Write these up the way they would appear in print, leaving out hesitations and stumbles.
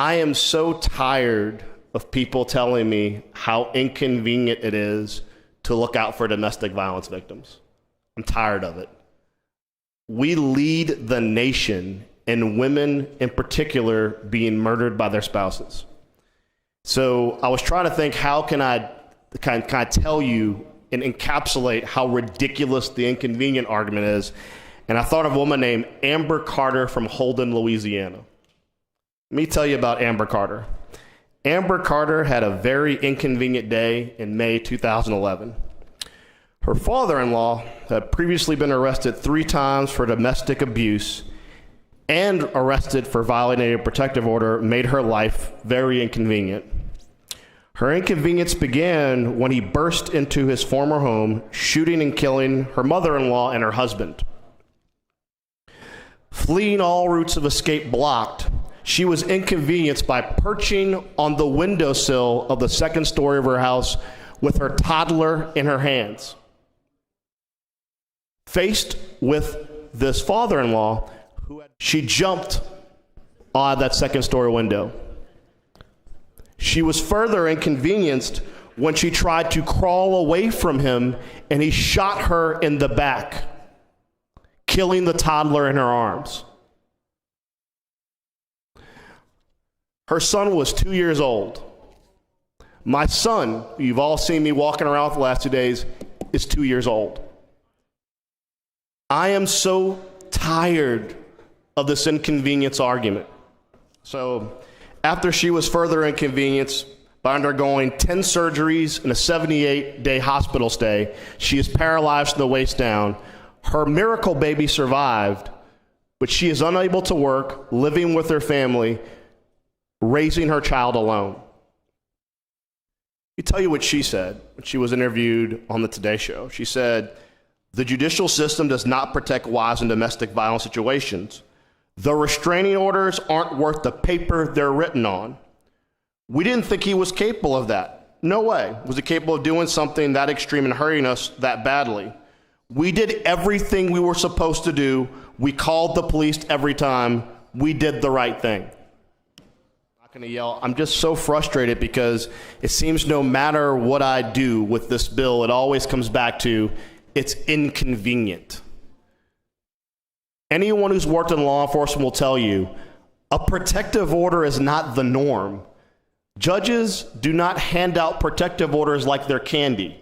I am so tired of people telling me how inconvenient it is to look out for domestic violence victims. I'm tired of it. We lead the nation in women in particular being murdered by their spouses. So I was trying to think, how can I tell you and encapsulate how ridiculous the inconvenient argument is? And I thought of a woman named Amber Carter from Holden, Louisiana. Let me tell you about Amber Carter. Amber Carter had a very inconvenient day in May 2011. Her father-in-law had previously been arrested 3 times for domestic abuse and arrested for violating a protective order, made her life very inconvenient. Her inconvenience began when he burst into his former home, shooting and killing her mother-in-law and her husband. Fleeing all routes of escape blocked, she was inconvenienced by perching on the windowsill of the second story of her house with her toddler in her hands. Faced with this father-in-law, she jumped out of that second story window. She was further inconvenienced when she tried to crawl away from him and he shot her in the back, killing the toddler in her arms. Her son was 2 years old. My son, you've all seen me walking around the last 2 days, is 2 years old. I am so tired of this inconvenience argument. So after she was further inconvenienced by undergoing 10 surgeries and a 78-day hospital stay, she is paralyzed from the waist down. Her miracle baby survived, but she is unable to work, living with her family, raising her child alone. Let me tell you what she said when she was interviewed on the Today Show. She said, "The judicial system does not protect wives in domestic violence situations. The restraining orders aren't worth the paper they're written on. We didn't think he was capable of that. No way was he capable of doing something that extreme and hurting us that badly. We did everything we were supposed to do. We called the police every time. We did the right thing." I'm not going to yell. I'm just so frustrated because it seems no matter what I do with this bill, it always comes back to it's inconvenient. Anyone who's worked in law enforcement will tell you a protective order is not the norm. Judges do not hand out protective orders like they're candy.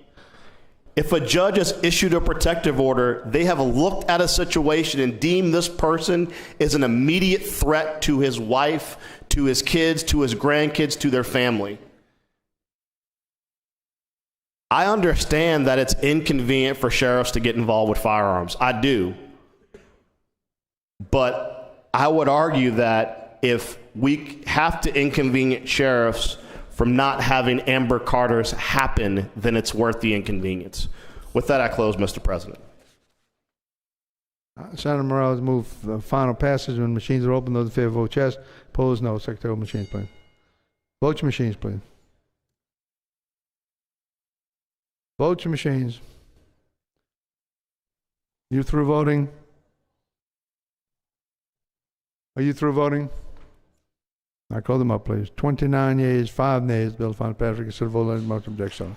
If a judge has issued a protective order, they have looked at a situation and deemed this person is an immediate threat to his wife, to his kids, to his grandkids, to their family. I understand that it's inconvenient for sheriffs to get involved with firearms. I do. But I would argue that if we have to inconvenience sheriffs from not having Amber Carters happen, then it's worth the inconvenience. With that, I close, Mr. President. Senator Morrell has moved final passage. When machines are open, those in favor vote yes. Opposed, no. Secretary of Machines, please. Vote your machines, please. Vote your machines. You through voting? Are you through voting? I call them up, please. 29 yeas, 5 nays. Bill final passage. Consider vote on motion objection.